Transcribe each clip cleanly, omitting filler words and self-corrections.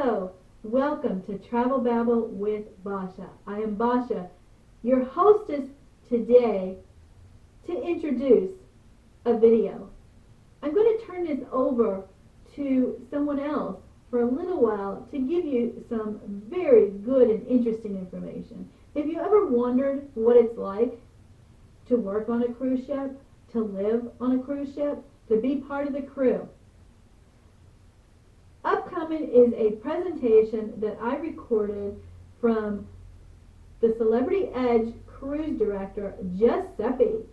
Hello, welcome to Travel Babble with Basha. I am Basha, your hostess today to introduce a video. I'm going to turn this over to someone else for a little while to give you some very good and interesting information. Have you ever wondered what it's like to work on a cruise ship, to live on a cruise ship, to be part of the crew? Upcoming is a presentation that I recorded from the Celebrity Edge Cruise Director Giuseppe,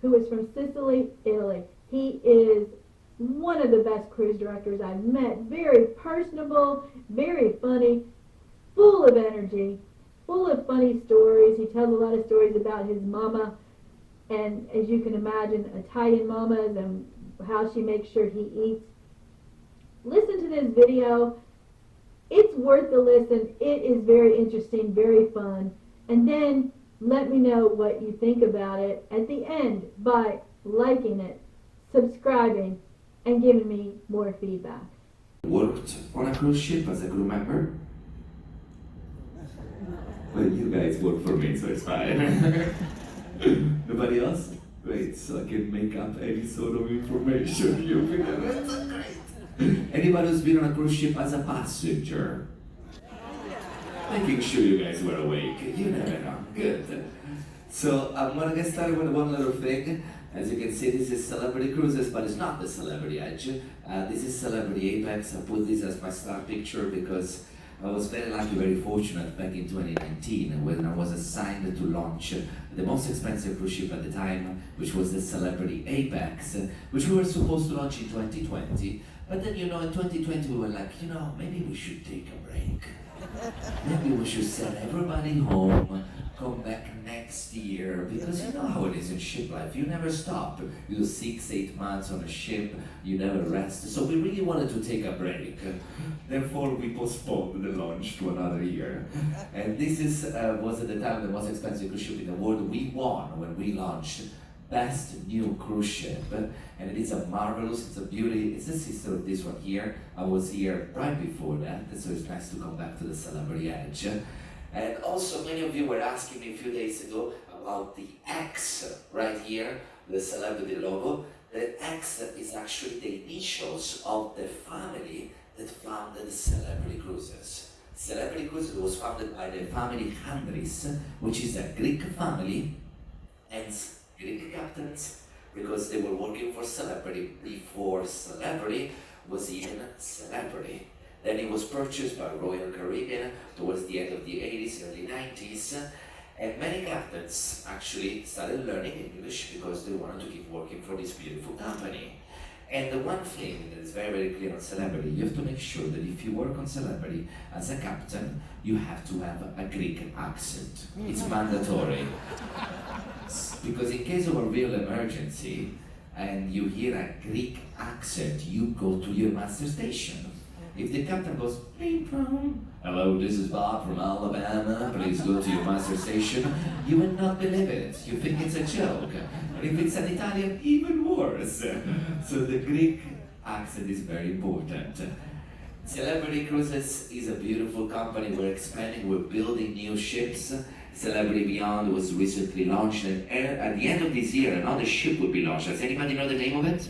who is from Sicily, Italy. He is one of the best cruise directors I've met. Very personable, very funny, full of energy, full of funny stories. He tells a lot of stories about his mama, and as you can imagine, Italian mamas and how she makes sure he eats. Listen to this video. It's worth the listen. It is very interesting, very fun. And then let me know what you think about it at the end by liking it, subscribing, and giving me more feedback. Worked on a cruise ship as a crew member? Well, you guys work for me, so it's fine. Nobody else? Great, so I can make up any sort of information you can. That's great. Anybody who's been on a cruise ship as a passenger? Making sure you guys were awake. You never know. Good. So I'm gonna get started with one little thing. As you can see, this is Celebrity Cruises, but it's not the Celebrity Edge. This is Celebrity Apex. I put this as my star picture because I was very lucky, very fortunate back in 2019 when I was assigned to launch the most expensive cruise ship at the time, which was the Celebrity Apex, which we were supposed to launch in 2020. But then, in 2020 we were like, maybe we should take a break. Maybe we should send everybody home, come back next year, because you know how it is in ship life. You never stop. You do 6-8 months on a ship, you never rest. So we really wanted to take a break. Therefore, we postponed the launch to another year. And this was at the time the most expensive cruise ship in the world. We won when we launched Best New Cruise Ship, and it is a marvelous, it's a beauty, it's the sister of this one here. I was here right before that, so it's nice to come back to the Celebrity Edge. And also many of you were asking me a few days ago about the X right here, the Celebrity logo. The X is actually the initials of the family that founded Celebrity Cruises. Celebrity Cruises was founded by the family Handris, which is a Greek family, and Greek captains, because they were working for Celebrity before Celebrity was even Celebrity. Then it was purchased by Royal Caribbean towards the end of the 80s, early 90s, and many captains actually started learning English because they wanted to keep working for this beautiful company. And the one thing that is very, very clear on Celebrity, you have to make sure that if you work on Celebrity as a captain, you have to have a Greek accent. It's mandatory. Because in case of a real emergency and you hear a Greek accent, you go to your master station. If the captain goes, hello, this is Bob from Alabama, please go to your master station, you will not believe it. You think it's a joke. And if it's an Italian, even worse. So the Greek accent is very important. Celebrity Cruises is a beautiful company. We're expanding, we're building new ships. Celebrity Beyond was recently launched, and at the end of this year, another ship will be launched. Does anybody know the name of it?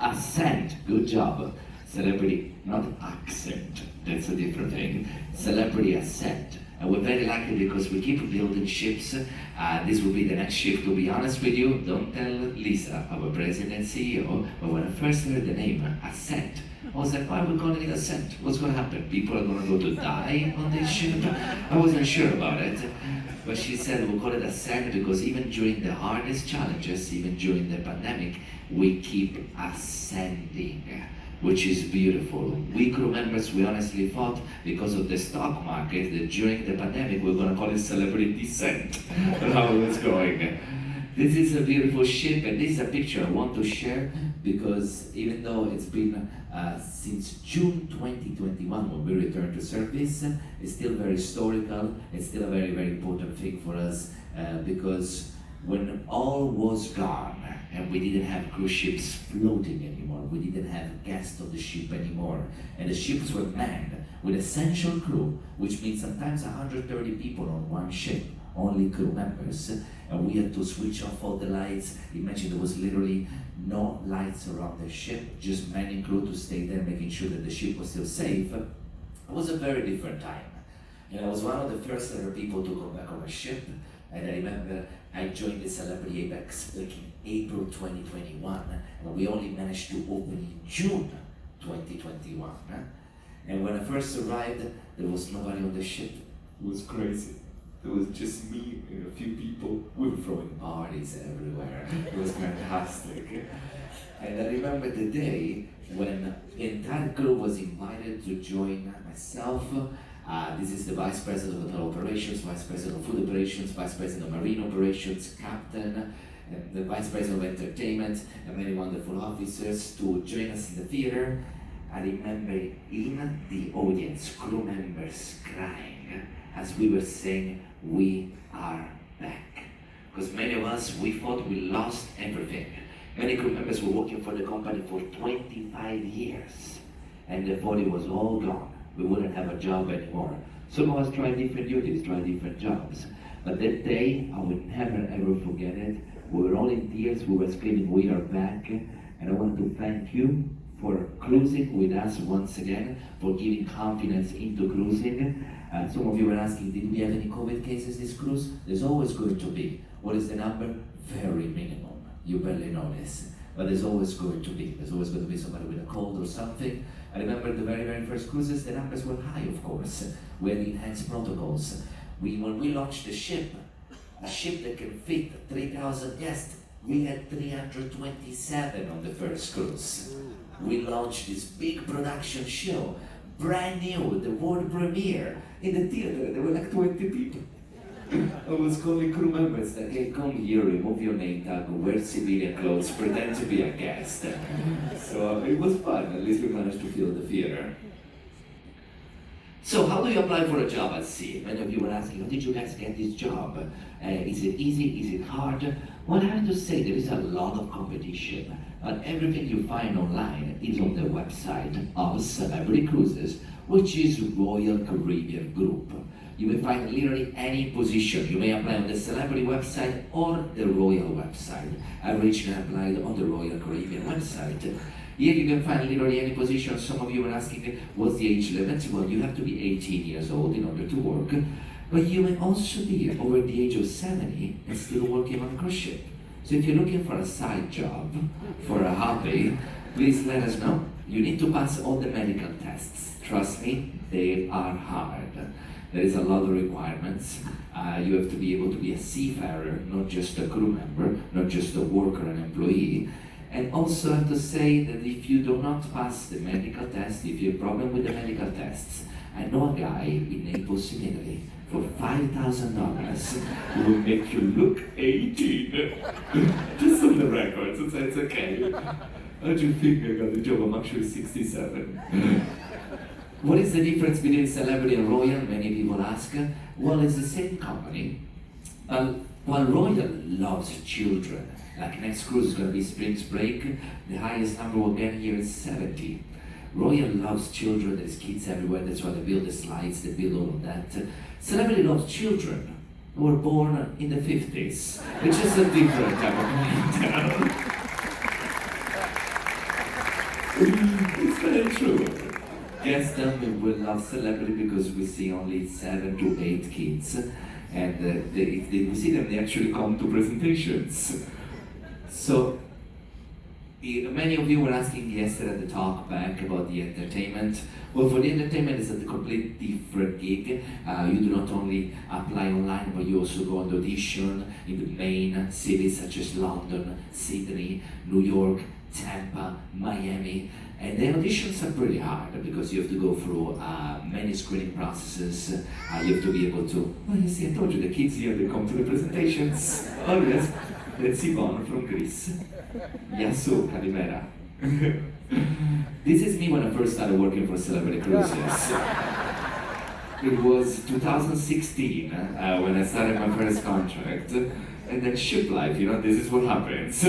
Ascent. Good job. Celebrity, not accent. That's a different thing. Celebrity Ascent. And we're very lucky because we keep building ships. This will be the next ship, to be honest with you. Don't tell Lisa, our president and CEO, but when I first heard the name, Ascent, I was like, why are we calling it Ascent? What's going to happen? People are going to go to die on this ship? I wasn't sure about it. But she said we'll call it Ascent because even during the hardest challenges, even during the pandemic, we keep ascending, which is beautiful. We crew members, we honestly thought because of the stock market that during the pandemic we're going to call it Celebrity Descent. How it's going. This is a beautiful ship, and this is a picture I want to share because even though it's been since June 2021 when we returned to service, it's still very historical. It's still a very, very important thing for us because when all was gone and we didn't have cruise ships floating anymore, we didn't have guests on the ship anymore, and the ships were manned with essential crew, which means sometimes 130 people on one ship, only crew members, and we had to switch off all the lights. Imagine there was literally no lights around the ship, just manning crew to stay there, making sure that the ship was still safe. It was a very different time. And I was one of the first ever people to go back on a ship, and I remember I joined the Celebrity Apex back in April 2021, and we only managed to open in June 2021. And when I first arrived, there was nobody on the ship. It was crazy. There was just me and a few people. We were throwing parties everywhere. It was fantastic. And I remember the day when the entire crew was invited to join myself. This is the Vice President of Hotel Operations, Vice President of Food Operations, Vice President of Marine Operations, Captain, and the Vice President of Entertainment, and many wonderful officers to join us in the theater. I remember in the audience, crew members crying as we were saying, "We are back." Because many of us, we thought we lost everything. Many crew members were working for the company for 25 years, and they thought it was all gone. We wouldn't have a job anymore. Some of us tried different duties, tried different jobs. But that day, I will never ever forget it. We were all in tears, we were screaming, "We are back." And I want to thank you for cruising with us once again, for giving confidence into cruising. Some of you were asking, did we have any COVID cases this cruise? There's always going to be. What is the number? Very minimum. You barely notice. But there's always going to be. There's always going to be somebody with a cold or something. I remember the very, very first cruises, the numbers were high, of course. We had enhanced protocols. When we launched the ship, a ship that can fit 3,000 guests, we had 327 on the first cruise. We launched this big production show, brand new, the world premiere. In the theater, there were like 20 people. I was calling crew members that, "Hey, come here, remove your name tag, wear civilian clothes, pretend to be a guest." So it was fun, at least we managed to fill the theater. So how do you apply for a job at sea? Many of you were asking, how did you guys get this job? Is it easy? Is it hard? Well, I have to say, there is a lot of competition, but everything you find online is on the website of Celebrity Cruises, which is Royal Caribbean Group. You may find literally any position. You may apply on the Celebrity website or the Royal website. I originally applied on the Royal Caribbean website. Here you can find literally any position. Some of you were asking, what's the age limit? Well, you have to be 18 years old in order to work. But you may also be over the age of 70 and still working on a cruise ship. So if you're looking for a side job, for a hobby, please let us know. You need to pass all the medical tests. Trust me, they are hard. There is a lot of requirements. You have to be able to be a seafarer, not just a crew member, not just a worker, an employee. And also I have to say that if you do not pass the medical test, if you have a problem with the medical tests, I know a guy in Naples, in Italy, for $5,000 who will make you look 18. Just on the record, so it's okay. How do you think I got the job? I'm actually 67. What is the difference between Celebrity and Royal? Many people ask. Well, it's the same company. While Royal loves children, like next cruise is going to be Spring Break, the highest number we'll get here is 70. Royal loves children, there's kids everywhere, that's why they build the slides, they build all of that. Celebrity loves children who were born in the 50s, which is a different type of clientele. It's very true. Guests tell me we love Celebrity because we see only 7 to 8 kids, and if we see them, they actually come to presentations. So, many of you were asking yesterday at the talk back about the entertainment. Well, for the entertainment, it's a complete different gig. You do not only apply online, but you also go on the audition in the main cities such as London, Sydney, New York, Tampa, Miami. And the auditions are pretty hard because you have to go through many screening processes. You have to be able to, well, you see, I told you, the kids here, they come to the presentations. Oh yes, that's Yvonne from Greece. Yasu, Kalimera. This is me when I first started working for Celebrity Cruises. It was 2016 when I started my first contract. and then ship life, this is what happens.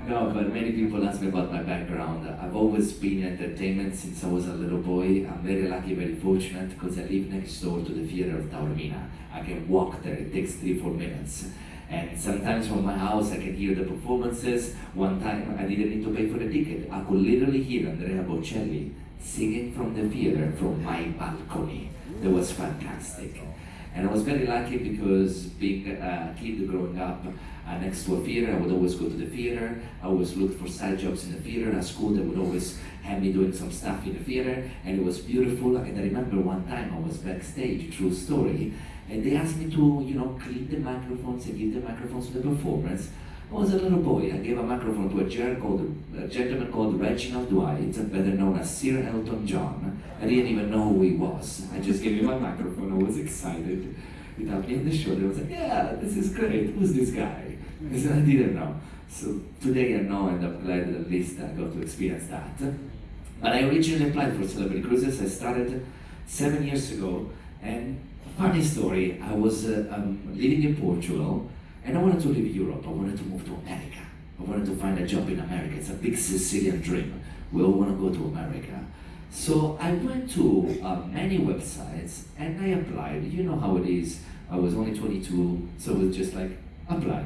No, but many people ask me about my background. I've always been in entertainment since I was a little boy. I'm very lucky, very fortunate, because I live next door to the theater of Taormina. I can walk there, it takes 3-4 minutes. And sometimes from my house I can hear the performances. One time I didn't need to pay for the ticket. I could literally hear Andrea Bocelli singing from the theater from my balcony. That was fantastic. And I was very lucky because being a kid growing up next to a theater, I would always go to the theater. I always looked for side jobs in the theater. At school, they would always have me doing some stuff in the theater, and it was beautiful. And I remember one time I was backstage, true story, and they asked me to, clean the microphones and give the microphones to the performers. I was a little boy. I gave a microphone to a gentleman called Reginald Dwight, better known as Sir Elton John. I didn't even know who he was. I just gave him my microphone. I was excited. He tapped me on the shoulder. I was like, yeah, this is great. Who's this guy? I said, I didn't know. So today I know, and I'm glad that at least I got to experience that. But I originally applied for Celebrity Cruises. I started 7 years ago. And funny story, I was living in Portugal. And I wanted to leave Europe. I wanted to move to America. I wanted to find a job in America. It's a big Sicilian dream. We all want to go to America. So I went to many websites and I applied. You know how it is. I was only 22, so it was just like apply.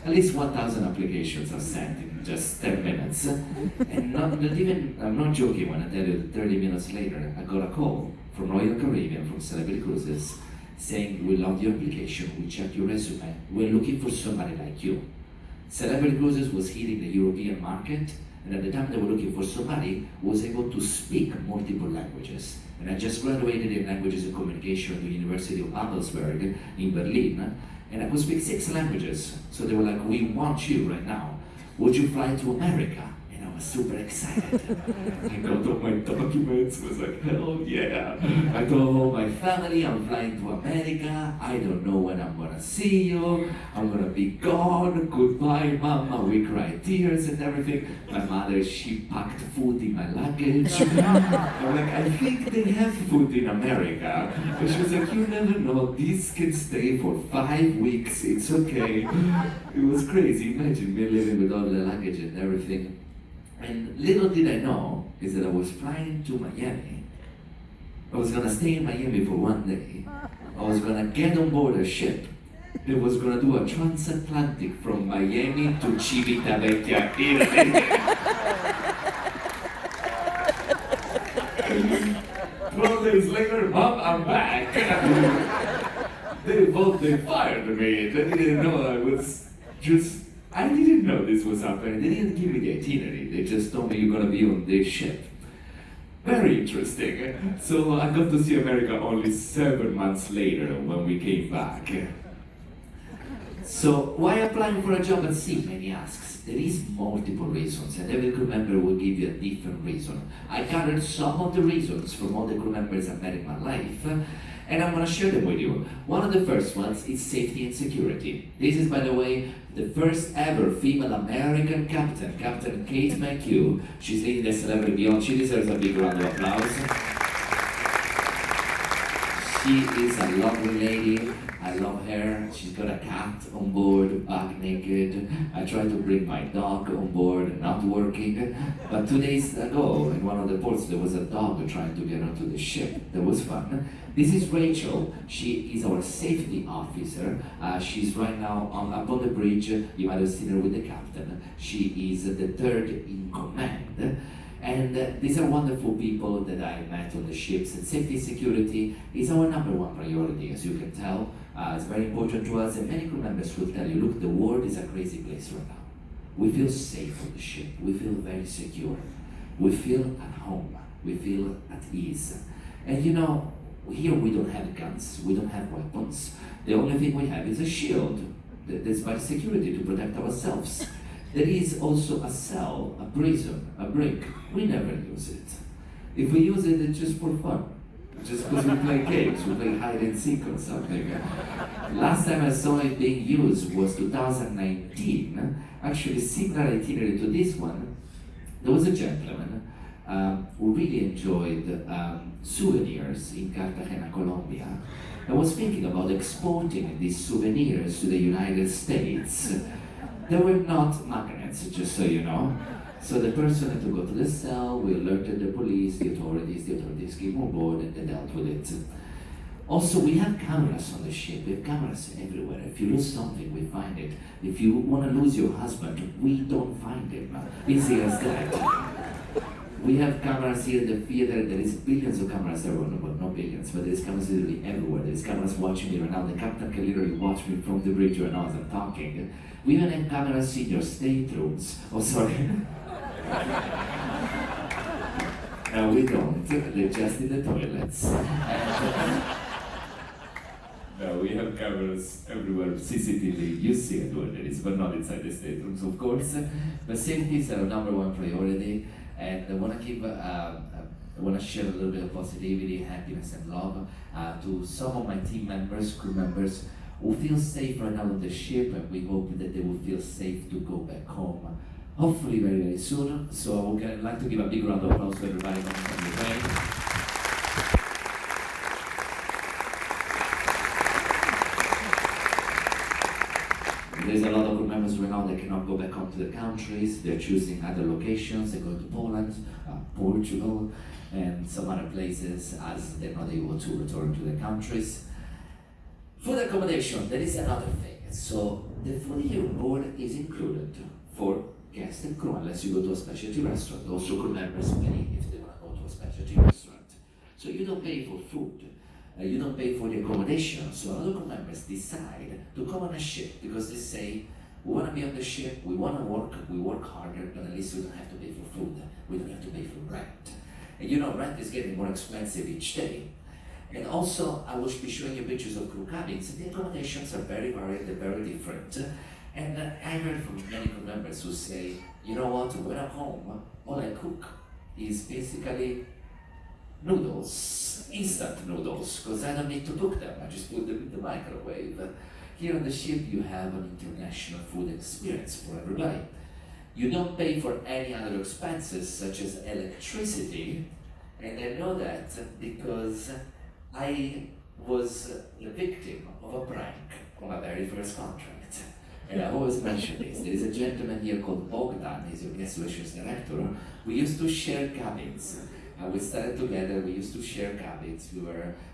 At least 1,000 applications are sent in just 10 minutes. And I'm not joking when I tell you that 30 minutes later, I got a call from Royal Caribbean, from Celebrity Cruises, saying, we loved your application, we checked your resume, we're looking for somebody like you. Celebrity Cruises was hitting the European market, and at the time they were looking for somebody who was able to speak multiple languages. And I just graduated in languages and communication at the University of Babelsberg in Berlin, and I could speak 6 languages. So they were like, we want you right now. Would you fly to America? I was super excited. I got all my documents, was like, hell yeah. I told all my family, I'm flying to America. I don't know when I'm gonna see you. I'm gonna be gone. Goodbye, mama. We cried tears and everything. My mother, she packed food in my luggage. I'm like, I think they have food in America. And she was like, you never know. This can stay for 5 weeks. It's okay. It was crazy. Imagine me living with all the luggage and everything. And little did I know is that I was flying to Miami. I was gonna stay in Miami for 1 day. I was gonna get on board a ship that was gonna do a transatlantic from Miami to Civitavecchia, Italy. 12 days later, Mom, I'm back. They fired me. They didn't know I didn't know this was happening. They didn't give me the itinerary. They just told me you're gonna be on this ship. Very interesting. So I got to see America only 7 months later when we came back. So why applying for a job at sea, many asks? There is multiple reasons, and every crew member will give you a different reason. I gathered some of the reasons from all the crew members I've met in my life, and I'm going to share them with you. One of the first ones is safety and security. This is, by the way, the first ever female American captain, Captain Kate McHugh. She's leading the Celebrity Beyond. She deserves a big round of applause. She is a lovely lady. I love her. She's got a cat on board, back naked. I tried to bring my dog on board, not working. But 2 days ago, in one of the ports, there was a dog trying to get onto the ship. That was fun. This is Rachel. She is our safety officer. She's right now up on the bridge. You might have seen her with the captain. She is the third in command. And these are wonderful people that I met on the ships, and safety security is our number one priority, as you can tell. It's very important to us, and many crew members will tell you, look, the world is a crazy place right now. We feel safe on the ship. We feel very secure. We feel at home. We feel at ease. And you know, here we don't have guns. We don't have weapons. The only thing we have is a shield. That's by security to protect ourselves. There is also a cell, a prison, a brick. We never use it. If we use it, it's just for fun. Just because we play games, we play hide and seek or something. Last time I saw it being used was 2019. Actually, similar itinerary to this one. There was a gentleman. who really enjoyed souvenirs in Cartagena, Colombia. I was thinking about exporting these souvenirs to the United States. They were not magnets, just so you know. So the person had to go to the cell, we alerted the police, the authorities came on board and they dealt with it. Also, we have cameras on the ship. We have cameras everywhere. If you lose something, we find it. If you want to lose your husband, we don't find him. Easy as that. We have cameras here in the theater. There is billions of cameras everywhere. Well, not billions, but there is cameras literally everywhere. There is cameras watching me right now. The captain can literally watch me from the bridge right now as I'm talking. We even have cameras in your staterooms. Oh, sorry. No, we don't. They're just in the toilets. No, we have cameras everywhere, CCTV, you see it where there is, but not inside the staterooms, of course. But safety is our number one priority, and I want to share a little bit of positivity, happiness, and love to some of my team members, crew members, who feel safe right now on the ship, and we hope that they will feel safe to go back home, hopefully very, very soon. So I would like to give a big round of applause to everybody coming from the plane. There's a lot of crew members right now that cannot go back home to the countries. They're choosing other locations. They're going to Poland, Portugal, and some other places as they're not able to return to their countries. Food accommodation, that is another thing. So the food here on board is included for guests and crew unless you go to a specialty restaurant. Also crew members pay if they want to go to a specialty restaurant. So you don't pay for food. You don't pay for the accommodation, so other crew members decide to come on a ship because they say, we want to be on the ship, we want to work harder, but at least we don't have to pay for food, we don't have to pay for rent. And you know, rent is getting more expensive each day. And also, I will be showing you pictures of crew cabins, and the accommodations are very varied, they're very different. And I heard from many crew members who say, you know what, when I'm home, all I cook is basically noodles, instant noodles, because I don't need to cook them, I just put them in the microwave. Here on the ship you have an international food experience for everybody. You don't pay for any other expenses such as electricity, and I know that because I was the victim of a prank on my very first contract. And I always mention this. There is a gentleman here called Bogdan, he's your guest relations director. We used to share cabins. We started together, we used to share cabins.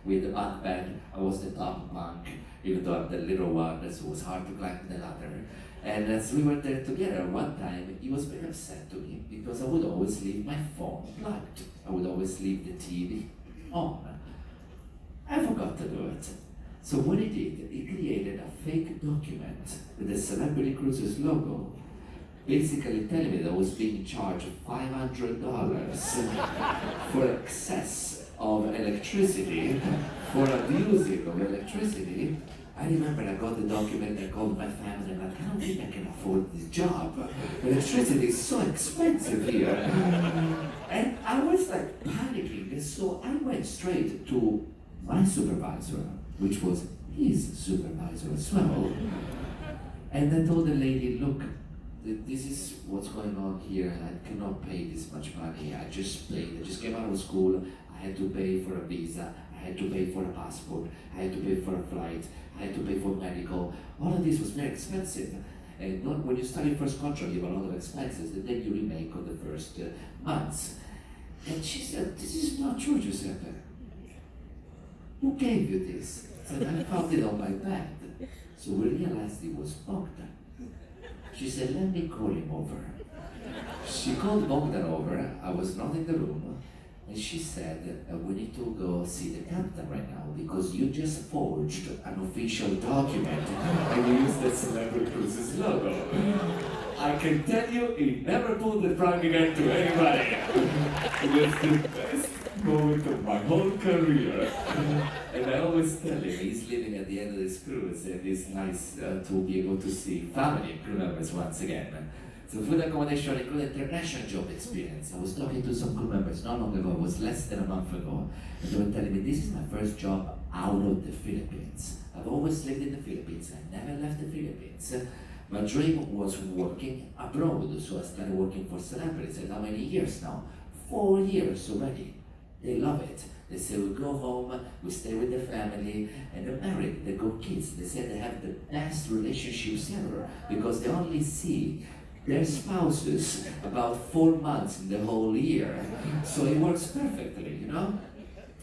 We had the bunk bed, I was the top bunk, even though I'm the little one, so it was hard to climb the ladder. And as we were there together, one time, he was very upset to me because I would always leave my phone plugged. I would always leave the TV on. I forgot to do it. So what he did, he created a fake document with the Celebrity Cruises logo, basically telling me that I was being charged $500 for excess of electricity, for abusing of electricity. I remember I got the document, I called my family, and I'm like, I don't think I can afford this job. Electricity is so expensive here. And I was like panicking, so I went straight to my supervisor, which was his supervisor as well. And I told the lady, look, this is what's going on here. I cannot pay this much money. I just came out of school. I had to pay for a visa. I had to pay for a passport. I had to pay for a flight. I had to pay for medical. All of this was very expensive. And not, when you start your first contract, you have a lot of expenses that then you remake on the first months. And she said, this is not true, Giuseppe. Who gave you this? I said, I found it on my bed. So we realized it was Bogdan. She said, let me call him over. She called Bogdan over, I was not in the room, and she said, we need to go see the captain right now because you just forged an official document and you used the Celebrity Cruises logo. I can tell you, he never pulled the prank again to anybody. It was the best moment of my whole career. And I always tell him, he's living at the end of this cruise and it's nice to be able to see family and crew members once again. So food accommodation included international job experience. I was talking to some crew members not long ago, it was less than a month ago, and they were telling me this is my first job out of the Philippines. I've always lived in the Philippines, I never left the Philippines. My dream was working abroad, so I started working for celebrities. And how many years now? 4 years already. They love it. They say we go home, we stay with their family, and they're married, they got kids. They say they have the best relationships ever because they only see their spouses about 4 months in the whole year. So it works perfectly, you know?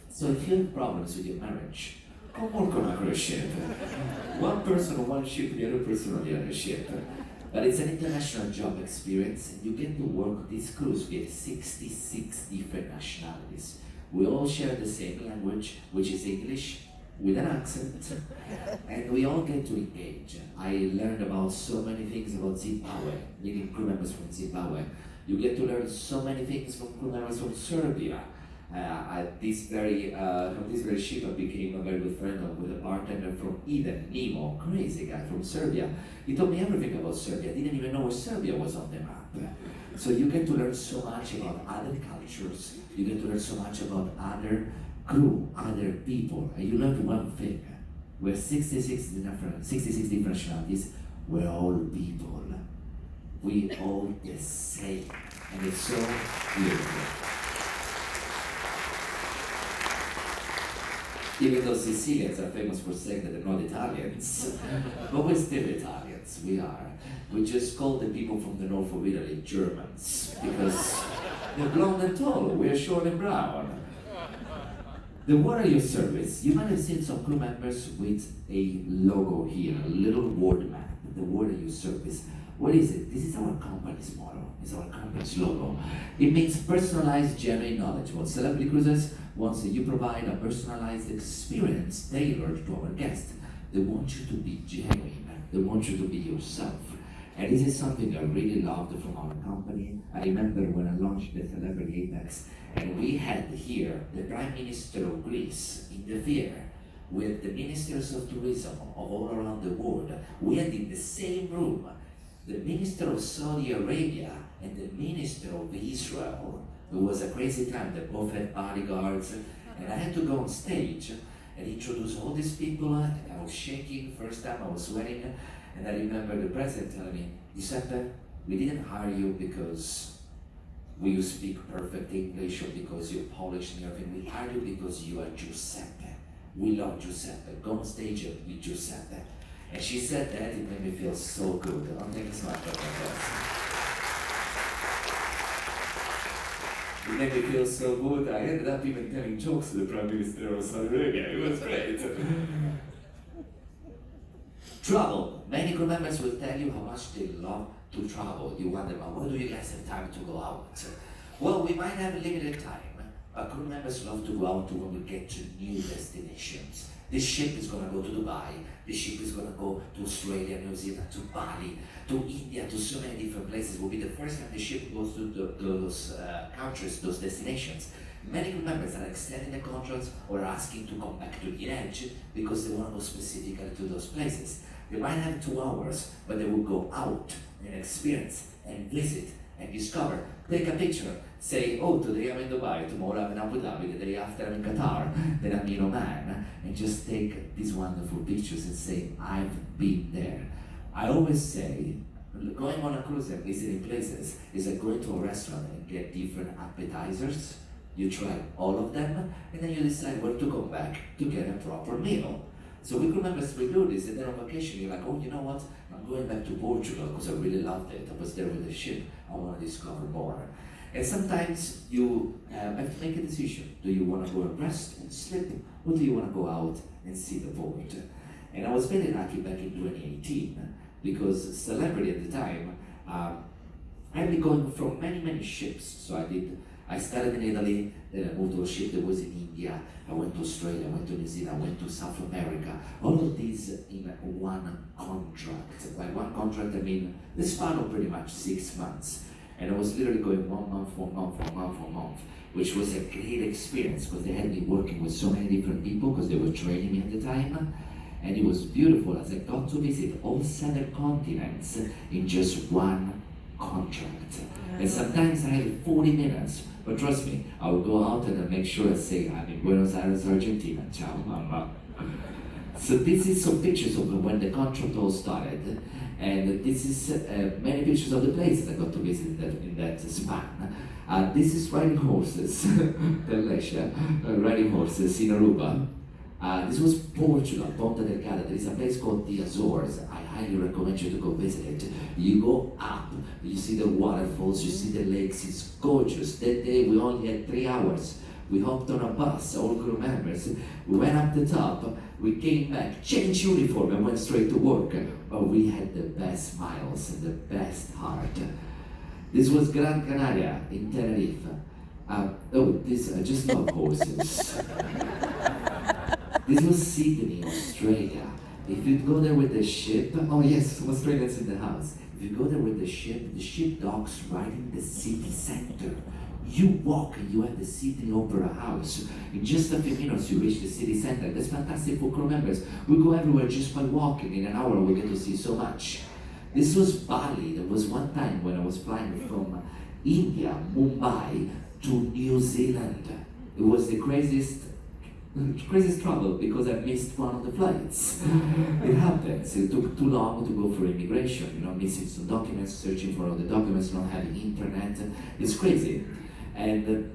So if you have problems with your marriage, go work on a cruise ship. One person on one ship, the other person on the other ship. But it's an international job experience, and you get to work on this cruise with 66 different nationalities. We all share the same language, which is English, with an accent, and we all get to engage. I learned about so many things about Zimbabwe, meeting crew members from Zimbabwe. You get to learn so many things from crew members from Serbia. From this very ship, I became a very good friend with a bartender from Eden, Nemo, crazy guy from Serbia. He told me everything about Serbia. I didn't even know where Serbia was on the map. So you get to learn so much about other cultures. You get to learn so much about other crew, other people. And you learn one thing. We're 66 different nationalities. We're all people. We all the same. And it's so beautiful. Even though Sicilians are famous for saying that they're not Italians, but we're still Italians, we are. We just call the people from the north of Italy Germans, because they're blonde and tall, we're short and brown. The water your service, you might have seen some crew members with a logo here, a little word map, the water your service. What is it? This is our company's motto, it's our company's logo. It means personalized, genuine knowledge. What Celebrity Cruises wants that you provide a personalized experience tailored to our guests. They want you to be genuine, they want you to be yourself. And this is something I really loved from our company. I remember when I launched the Celebrity Apex, and we had here the Prime Minister of Greece in the theater with the ministers of tourism of all around the world. We had in the same room the Minister of Saudi Arabia and the Minister of Israel. It was a crazy time. They both had bodyguards, and I had to go on stage and introduce all these people, and I was shaking. First time I was sweating, and I remember the president telling me, Giuseppe, we didn't hire you because you speak perfect English or because you're Polish and everything. We hired you because you are Giuseppe. We love Giuseppe. Go on stage and be Giuseppe. And she said that, it made me feel so good. Thank you so much for that. It made me feel so good. I ended up even telling jokes to the Prime Minister of Saudi Arabia. It was great. Travel. Many crew members will tell you how much they love to travel. You wonder, well, why do you guys have time to go out? Well, we might have a limited time, but crew members love to go out when we get to new destinations. This ship is going to go to Dubai, this ship is going to go to Australia, New Zealand, to Bali, to India, to so many different places. It will be the first time the ship goes to those countries, those destinations. Many crew members are extending the contracts or asking to come back to the edge because they want to go specifically to those places. They might have 2 hours, but they will go out and experience and visit and discover. Take a picture, say, oh, today I'm in Dubai, tomorrow I'm in Abu Dhabi, the day after I'm in Qatar, then I'm in Oman, and just take these wonderful pictures and say, I've been there. I always say, going on a cruise and visiting places is like going to a restaurant and get different appetizers. You try all of them, and then you decide where to come back to get a proper meal. So we crew members will do this, and then on vacation you're like, oh, you know what? I'm going back to Portugal because I really loved it. I was there with the ship. I want to discover more. And sometimes you have to make a decision. Do you want to go and rest and sleep, or do you want to go out and see the world? And I was very lucky back in 2018 because Celebrity at the time, I'd been going from many ships. So I started in Italy, then I moved to a ship that was in India, I went to Australia, I went to New Zealand, I went to South America, all of these in one contract. By one contract, I mean the span of pretty much 6 months. And I was literally going 1 month, 1 month, 1 month, 1 month, which was a great experience because they had me working with so many different people because they were training me at the time. And it was beautiful as I got to visit all 7 continents in just one contract. And sometimes I had 40 minutes, but trust me, I would go out and I'd make sure I say, I'm in Buenos Aires, Argentina, ciao mama. So this is some pictures of when the contract all started, and this is many pictures of the places I got to visit in that span. This is riding horses, Delesha, riding horses in Aruba. This was Portugal, Ponta Delgada. There is a place called the Azores. I highly recommend you to go visit it. You go up, you see the waterfalls, you see the lakes, it's gorgeous. That day we only had 3 hours. We hopped on a bus, all crew members. We went up the top, we came back, changed uniform and went straight to work. But we had the best smiles and the best heart. This was Gran Canaria in Tenerife. I just love horses. This was Sydney, Australia. If you go there with the ship, oh yes, some Australians in the house. If you go there with the ship docks right in the city center. You walk and you have the Sydney Opera House. In just a few minutes you reach the city center. That's fantastic for crew members. We go everywhere just by walking. In an hour we get to see so much. This was Bali. There was one time when I was flying from India, Mumbai, to New Zealand. It was the craziest travel because I missed one of the flights. It happens. It took too long to go for immigration, missing some documents, searching for all the documents, not having internet. It's crazy. And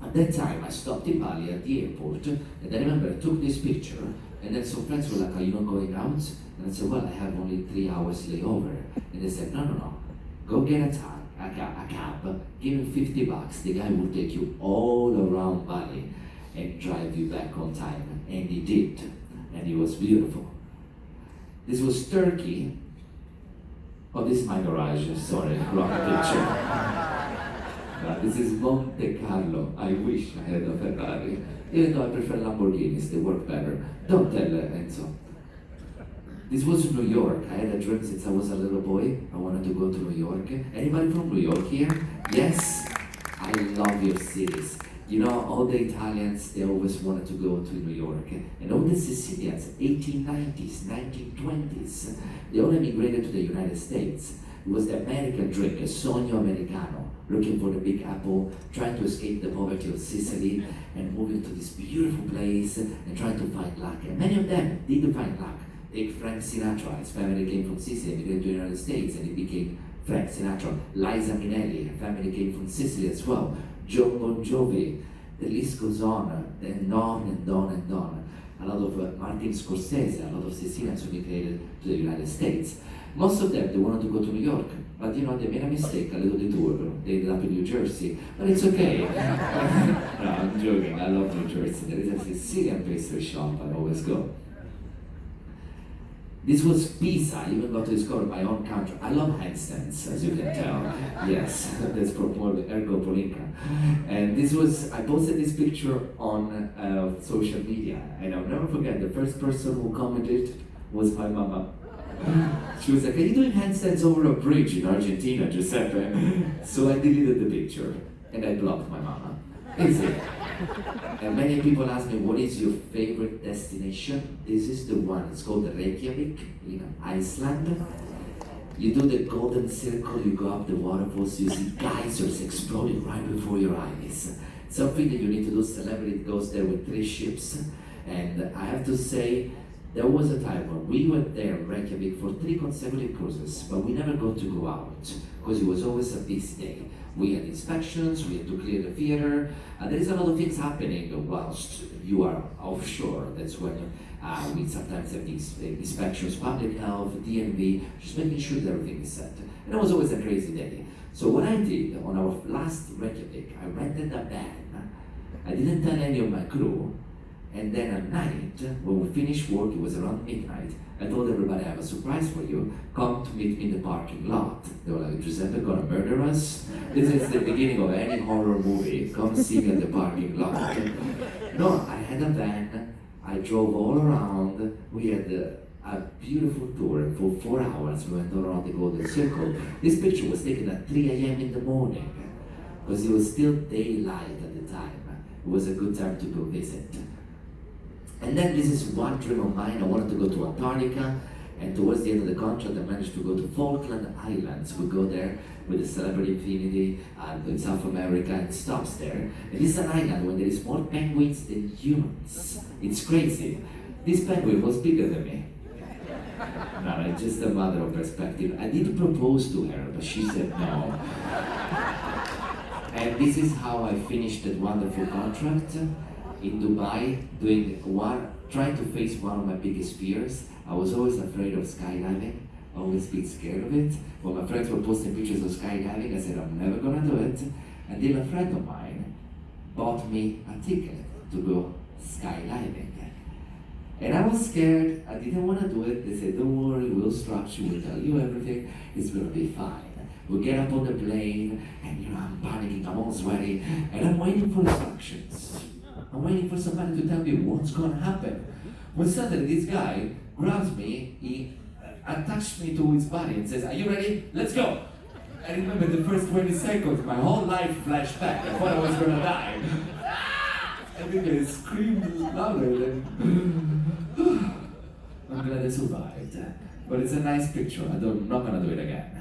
at that time I stopped in Bali at the airport, and I remember I took this picture, and then some friends were like, "Are you not going out?" And I said, "Well, I have only 3 hours layover." And they said, No, go get a cab, give him $50, the guy will take you all around Bali and drive you back on time. And he did, and it was beautiful. This was Turkey. Oh, this is my garage, sorry, wrong picture. This is Monte Carlo. I wish I had a Ferrari, even though I prefer Lamborghinis, they work better. Don't tell Enzo. This was New York. I had a dream since I was a little boy. I wanted to go to New York. Anybody from New York here? Yes? I love your cities. All the Italians, they always wanted to go to New York. And all the Sicilians, 1890s, 1920s, they all immigrated to the United States. It was the American dream, a sogno americano, looking for the Big Apple, trying to escape the poverty of Sicily and moving to this beautiful place and trying to find luck. And many of them did find luck. Take Frank Sinatra, his family came from Sicily, immigrated to the United States, and he became Frank Sinatra. Liza Minnelli, her family came from Sicily as well. John Bon Jovi, the list goes on and on and on and on. A lot of Martin Scorsese, a lot of Sicilians immigrated to the United States. Most of them, they wanted to go to New York, but they made a mistake, a little detour. They ended up in New Jersey, but it's okay. No, I'm joking, I love New Jersey. There is a Sicilian pastry shop, I always go. This was Pisa. I even got to discover my own country. I love handstands, as you can tell. Yes, that's from Ergo Polinka. And I posted this picture on social media, and I'll never forget, the first person who commented was my mama. She was like, "Are you doing handstands over a bridge in Argentina, Giuseppe?" So I deleted the picture, and I blocked my mama. Easy. And many people ask me, what is your favorite destination? This is the one. It's called Reykjavik in Iceland. You do the golden circle, you go up the waterfalls, you see geysers exploding right before your eyes. Something that you need to do. Celebrity goes there with 3 ships. And I have to say, there was a time when we went there in Reykjavik for 3 consecutive cruises, but we never got to go out because it was always a busy day. We had inspections, we had to clear the theater. There is a lot of things happening whilst you are offshore. That's when we sometimes have these inspections, public health, DNV, just making sure that everything is set. And it was always a crazy day. So what I did on our last Reykjavik, I rented a van. I didn't tell any of my crew. And then at night, when we finished work, it was around midnight, I told everybody, I have a surprise for you. Come to meet me in the parking lot. They were like, Giuseppe gonna murder us? This is the beginning of any horror movie. Come see me at the parking lot. No, I had a van. I drove all around. We had a beautiful tour, and for 4 hours we went around the Golden Circle. This picture was taken at 3 a.m. in the morning, because it was still daylight at the time. It was a good time to go visit. And then this is one dream of mine. I wanted to go to Antarctica, and towards the end of the contract I managed to go to Falkland Islands. We go there with the Celebrity Infinity in South America, and stops there. And this is an island where there is more penguins than humans. It's crazy. This penguin was bigger than me. No, it's just a matter of perspective. I did propose to her, but she said no. And this is how I finished that wonderful contract in Dubai, trying to face one of my biggest fears. I was always afraid of skydiving, always been scared of it. When my friends were posting pictures of skydiving, I said, I'm never gonna do it. Until a friend of mine bought me a ticket to go skydiving. And I was scared, I didn't want to do it. They said, don't worry, we'll structure, we'll tell you everything, it's gonna be fine. We get up on the plane, and I'm panicking, I'm all sweaty, and I'm waiting for instructions. I'm waiting for somebody to tell me what's gonna happen. When suddenly this guy grabs me, he attached me to his body and says, are you ready? Let's go! I remember the first 20 seconds, my whole life flashed back. I thought I was gonna die. Everybody screamed louder than... I'm glad I survived. But it's a nice picture, I'm not gonna do it again.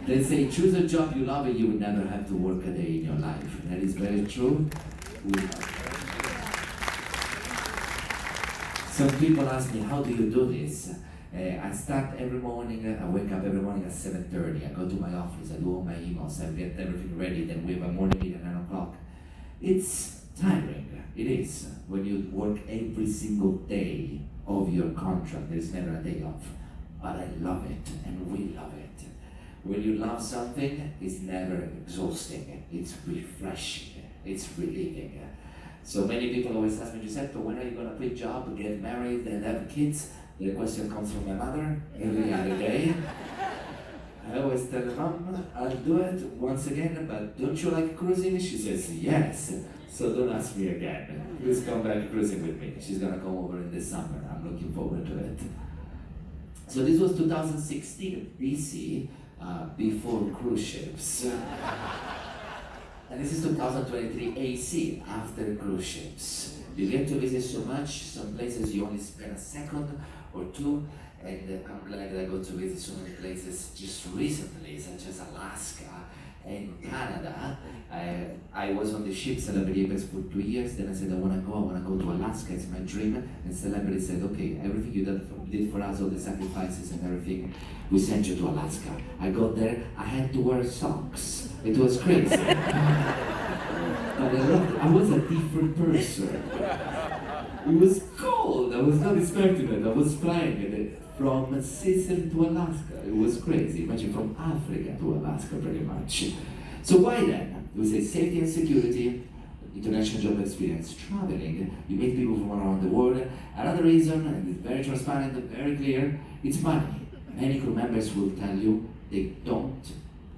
They say, choose a job you love and you will never have to work a day in your life. That is very true. Some people ask me, how do you do this? I start every morning, I wake up every morning at 7:30. I go to my office, I do all my emails, I get everything ready, then we have a morning meeting at 9 o'clock. It's tiring, it is, when you work every single day of your contract. There's never a day off. But I love it, and we love it. When you love something, it's never exhausting, it's refreshing, it's relieving. So many people always ask me, Giuseppe, when are you going to quit job, get married, and have kids? The question comes from my mother every other day. I always tell her, Mom, I'll do it once again, but don't you like cruising? She says, yes. So don't ask me again. Please come back cruising with me. She's going to come over in the summer. I'm looking forward to it. So this was 2016 BC, before cruise ships. And this is 2023 AC, after cruise ships. You get to visit so much, some places you only spend a second or two, and I'm glad that I got to visit so many places just recently, such as Alaska and Canada. I was on the ship Celebrity Apex for 2 years, then I said I want to go to Alaska, it's my dream, and Celebrity said, okay, everything you did for us, all the sacrifices and everything, we sent you to Alaska. I got there, I had to wear socks. It was crazy. But I loved it. I was a different person. It was cold, I was not expecting it. I was flying from Sicily to Alaska. It was crazy. Imagine from Africa to Alaska, pretty much. So why then? We say safety and security, international job experience, traveling. You meet people from around the world. Another reason, and it's very transparent and very clear, it's money. Many crew members will tell you they don't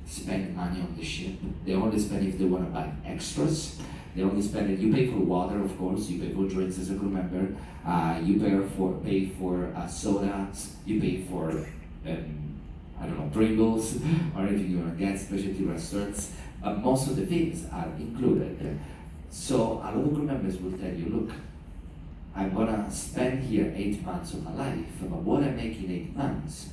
spend money on the ship. They only spend if they want to buy extras. They only spend it. You pay for water, of course. You pay for drinks as a crew member. You pay for sodas. You pay for I don't know, Pringles or anything you want to get, specialty restaurants. But most of the things are included. So a lot of crew members will tell you, look, I'm gonna spend here 8 months of my life, but what I make in 8 months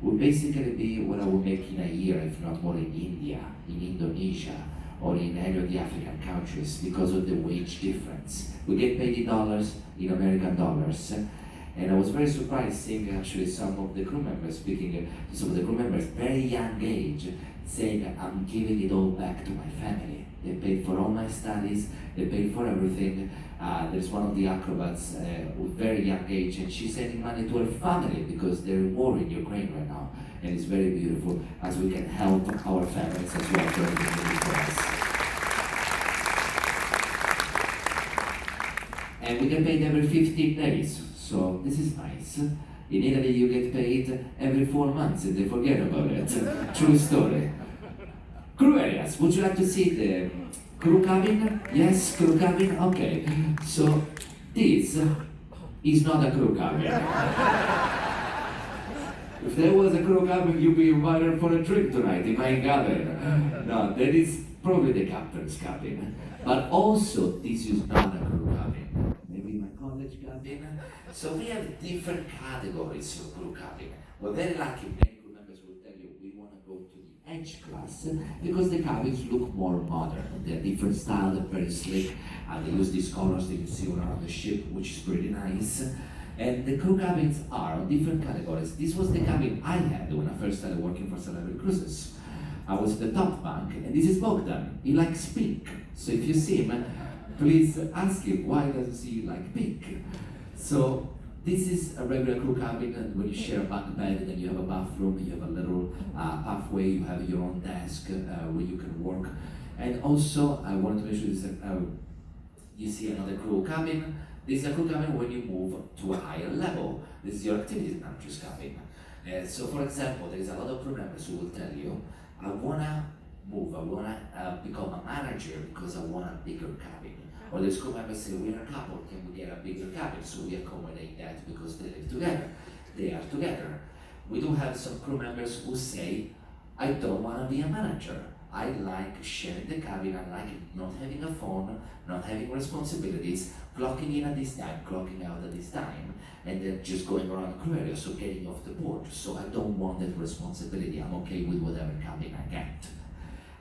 will basically be what I will make in a year, if not more, in India, in Indonesia, or in any of the African countries because of the wage difference. We get paid in dollars, in American dollars. And I was very surprised seeing actually some of the crew members speaking to some of the crew members, very young age, saying that I'm giving it all back to my family. They paid for all my studies, they paid for everything. There's one of the acrobats with very young age, and she's sending money to her family because they're in war in Ukraine right now. And it's very beautiful as we can help our families as well during the movie for us. And we get paid every 15 days, so this is nice. In Italy you get paid every 4 months and they forget about it. True story. Crew areas, would you like to see the crew cabin? Yes, crew cabin? Okay. So this is not a crew cabin. If there was a crew cabin, you'd be invited for a drink tonight in my cabin. No, that is probably the captain's cabin. But also, this is not a crew cabin. Maybe my college cabin. So we have different categories of crew cabin. We're very lucky. Many crew members will tell you we want to go to the Edge class because the cabins look more modern. They're different style, they're very slick. They use these colors that you see around the ship, which is pretty nice. And the crew cabins are on different categories. This was the cabin I had when I first started working for Celebrity Cruises. I was the top bunk, and this is Bogdan. He likes pink. So if you see him, please ask him why does he like pink. So this is a regular crew cabin, and when you share a bunk bed, then you have a bathroom, you have a little pathway, you have your own desk where you can work. And also, I wanted to mention this, you see another crew cabin. This is a crew cabin when you move to a higher level. This is your activities manager's cabin. So for example, there is a lot of crew members who will tell you, I wanna move, I wanna become a manager because I want a bigger cabin. Or there's crew members say, we're a couple, can we get a bigger cabin? So we accommodate that because they live together, they are together. We do have some crew members who say, I don't wanna be a manager. I like sharing the cabin, I like not having a phone, not having responsibilities, clocking in at this time, clocking out at this time, and then just going around the crew area, so getting off the board. So I don't want that responsibility, I'm okay with whatever cabin I get.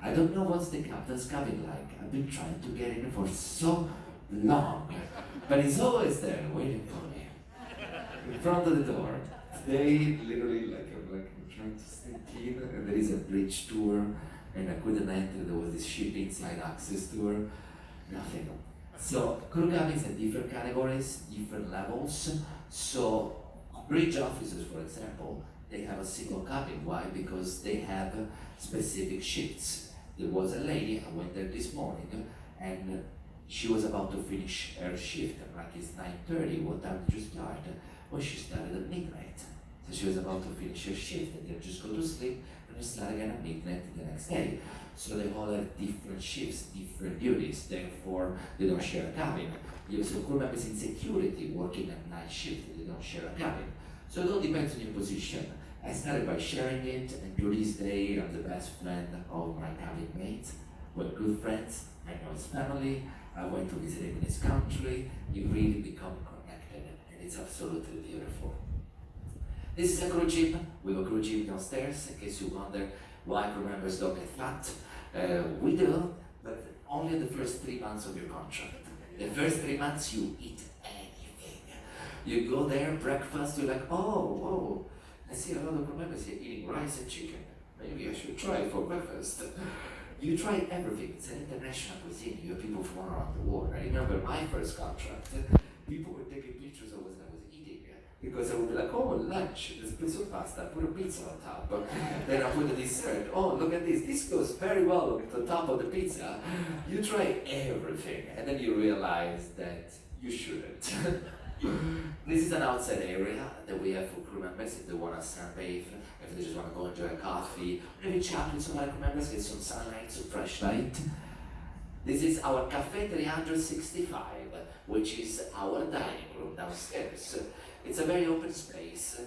I don't know what's the captain's cabin like. I've been trying to get in for so long, but it's always there waiting for me, in front of the door. Today, literally, I'm trying to sneak in, and there is a bridge tour, and I couldn't enter. There was this ship inside access tour, nothing. So crew cabins have different categories, different levels. So bridge officers, for example, they have a single cabin. Why? Because they have specific shifts. There was a lady, I went there this morning, and she was about to finish her shift. I'm like, it's 9:30, what time did you start? Well, she started at midnight. So she was about to finish her shift, and then just go to sleep, and start again at midnight the next day. So they all have different shifts, different duties, therefore they don't share a cabin. You have some crew members in security working at night shift, they don't share a cabin. So it all depends on your position. I started by sharing it, and to this day I'm the best friend of my cabin mate. We're good friends, I know his family, I went to visit him in his country, you really become connected, and it's absolutely beautiful. This is a crew gym. We have a crew gym downstairs, in case you wonder why crew members don't get fat. We do, but only the first 3 months of your contract. The first 3 months you eat anything. You go there, breakfast, you're like, oh, I see a lot of crew members here eating rice and chicken. Maybe I should try it for breakfast. You try everything. It's an international cuisine. You have people from all around the world. I remember my first contract. People were taking pictures of what I was eating. Because I would be like, oh, lunch, this piece of pasta, put a pizza on top. Then I put a dessert. Oh, look at this. This goes very well on the top of the pizza. You try everything, and then you realize that you shouldn't. This is an outside area that we have for crew members if they want to sunbathe, if they just want to go enjoy a coffee, maybe chat with some other crew members, get some sunlight, some fresh light. This is our Cafe 365, which is our dining room downstairs. It's a very open space.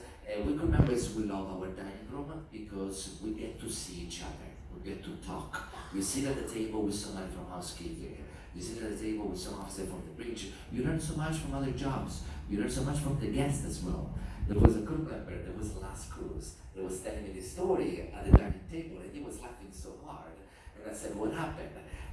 We crew members, we love our dining room because we get to see each other. We get to talk. We sit at the table with somebody from housekeeping. You sit at the table with some officer from the bridge. You learn so much from other jobs. You learn so much from the guests as well. There was a crew member that was last cruise. That was telling me this story at the dining table, and he was laughing so hard. And I said, what happened?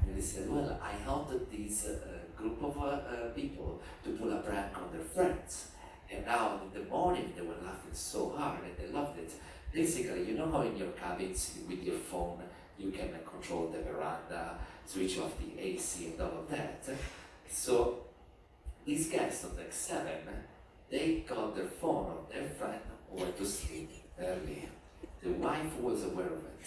And he said, well, I helped this group of people to pull a prank on their friends. And now in the morning they were laughing so hard and they loved it. Basically, you know how in your cabins with your phone you can control the veranda, switch off the AC and all of that. So these guys on deck 7, they got their phone on their friend who went to sleep early. The wife was aware of it.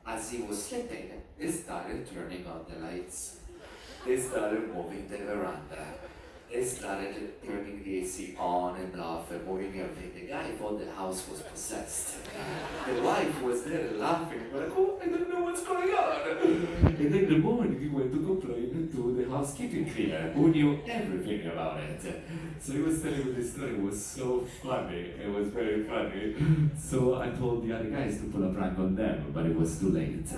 As he was sleeping, they started turning on the lights. They started moving the veranda. They started turning the AC on and off and moving everything. The guy thought the house was possessed. The wife was there laughing, like, oh, I don't know what's going on. And then in the morning he went to complain to the housekeeping cleaner, who knew everything about it. So he was telling me this story. It was so funny. It was very funny. So I told the other guys to pull a prank on them, but it was too late.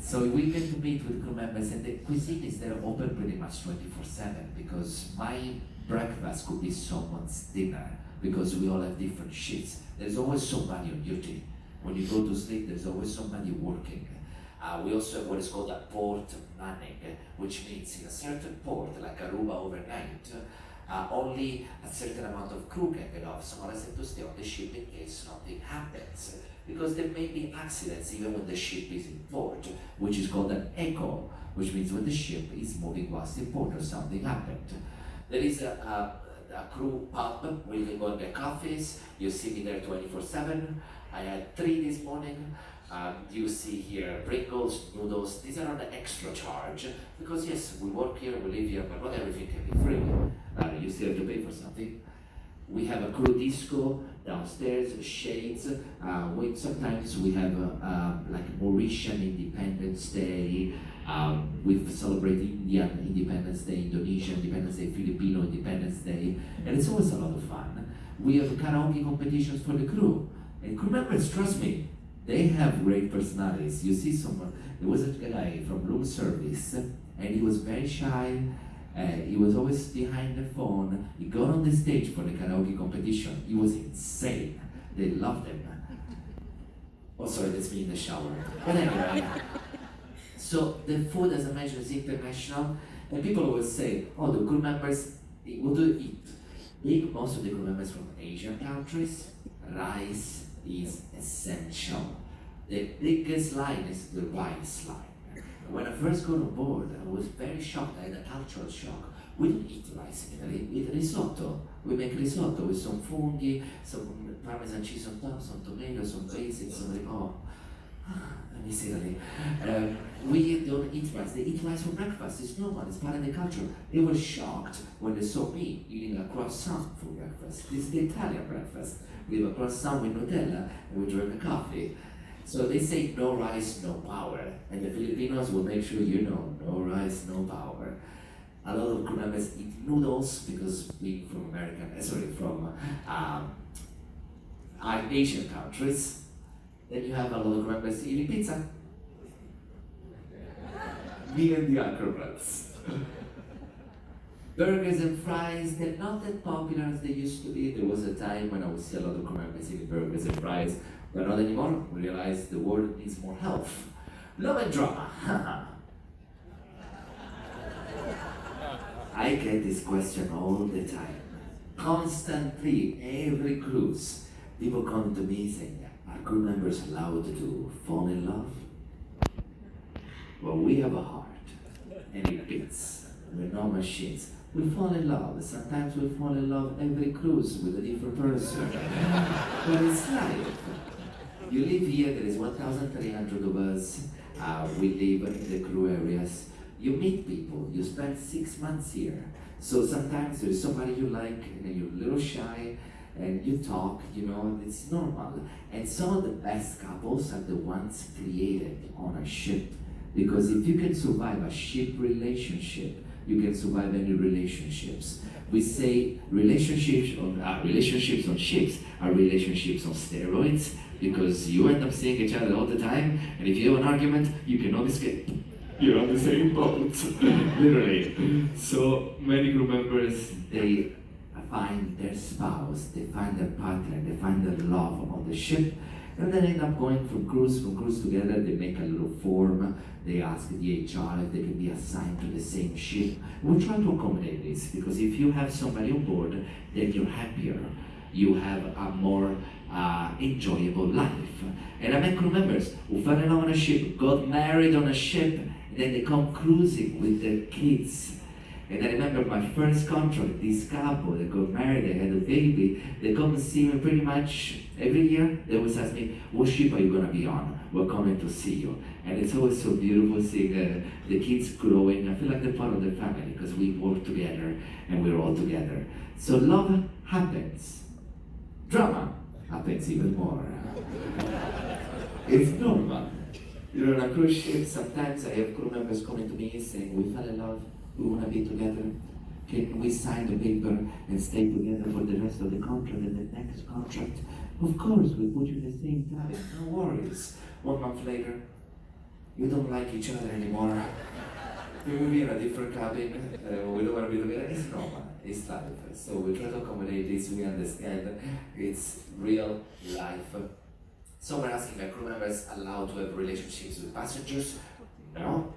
So we get to meet with crew members, and the cuisine is there open pretty much 24/7 because my breakfast could be someone's dinner because we all have different shifts. There's always somebody on duty. When you go to sleep, there's always somebody working. We also have what is called a port manning, which means in a certain port, like Aruba overnight, Only a certain amount of crew can get off, so unless they have to stay on the ship in case something happens. Because there may be accidents even when the ship is in port, which is called an echo, which means when the ship is moving whilst in port or something happened. There is a crew pub where you can go and get coffees. You see me there 24/7. I had 3 this morning. You see here Pringles, noodles. These are on an extra charge because yes, we work here, we live here, but not everything can be free. You still have to pay for something. We have a crew disco downstairs, shades. Sometimes we have like Mauritian Independence Day. We celebrate Indian Independence Day, Indonesian Independence Day, Filipino Independence Day, and it's always a lot of fun. We have karaoke competitions for the crew, and crew members, trust me, they have great personalities. You see someone, there was a guy from room service, and he was very shy. He was always behind the phone. He got on the stage for the karaoke competition. He was insane. They loved him. Oh, sorry, that's me in the shower. But anyway, so the food, as I mentioned, is international, and people always say, "Oh, the crew members, what do you eat?" Most of the crew members from Asian countries, rice is essential. The biggest line is the rice line. When I first got on board, I was very shocked. I had a cultural shock. We don't eat rice in Italy, we eat risotto. We make risotto with some funghi, some parmesan cheese on top, some tomatoes, some basil, let me say Italy. We don't eat rice. They eat rice for breakfast. It's normal. It's part of the culture. They were shocked when they saw me eating a croissant for breakfast. This is the Italian breakfast. We have a croissant with Nutella and we drink a coffee. So they say no rice, no power. And the Filipinos will make sure you know, no rice, no power. A lot of crew members eat noodles because being from Asian countries. Then you have a lot of crew members eating pizza. Me and the acrobats. Burgers and fries, they're not that popular as they used to be. There was a time when I would see a lot of crew members eating burgers and fries, but not anymore. We realized the world needs more health. Love and drama. I get this question all the time. Constantly, every cruise, people come to me saying, "Are crew members allowed to fall in love?" Well, we have a heart, and it beats. We're not machines. We fall in love. Sometimes we fall in love every cruise with a different person. But it's life. You live here, there is 1,300 of us. We live in the crew areas. You meet people, you spend 6 months here. So sometimes there's somebody you like and you're a little shy and you talk, it's normal. And some of the best couples are the ones created on a ship. Because if you can survive a ship relationship, you can survive any relationships. We say relationships on ships are relationships on steroids because you end up seeing each other all the time, and if you have an argument, you cannot escape. You're on the same boat, literally. So many crew members, they find their spouse, they find their partner, they find their love on the ship, and then end up going from cruise together. They make a little form. They ask the HR if they can be assigned to the same ship. We try to accommodate this because if you have somebody on board, then you're happier. You have a more enjoyable life. And I met crew members who fell in love on a ship, got married on a ship, and then they come cruising with their kids. And I remember my first contract, this couple, they got married, they had a baby, they come and see me pretty much every year. They always ask me, "What ship are you going to be on? We're coming to see you." And it's always so beautiful seeing the kids growing. I feel like they're part of the family because we work together and we're all together. So love happens. Drama happens even more. It's normal. On a cruise ship, sometimes I have crew members coming to me saying, "We fell in love. We want to be together. Can we sign the paper and stay together for the rest of the contract and the next contract?" Of course, we put you in the same cabin. No worries. 1 month later, you don't like each other anymore. We will be in a different cabin. We don't want to be together. It's normal. It's life. So we try to accommodate this. We understand it's real life. So we're asking, are crew members allowed to have relationships with passengers? No.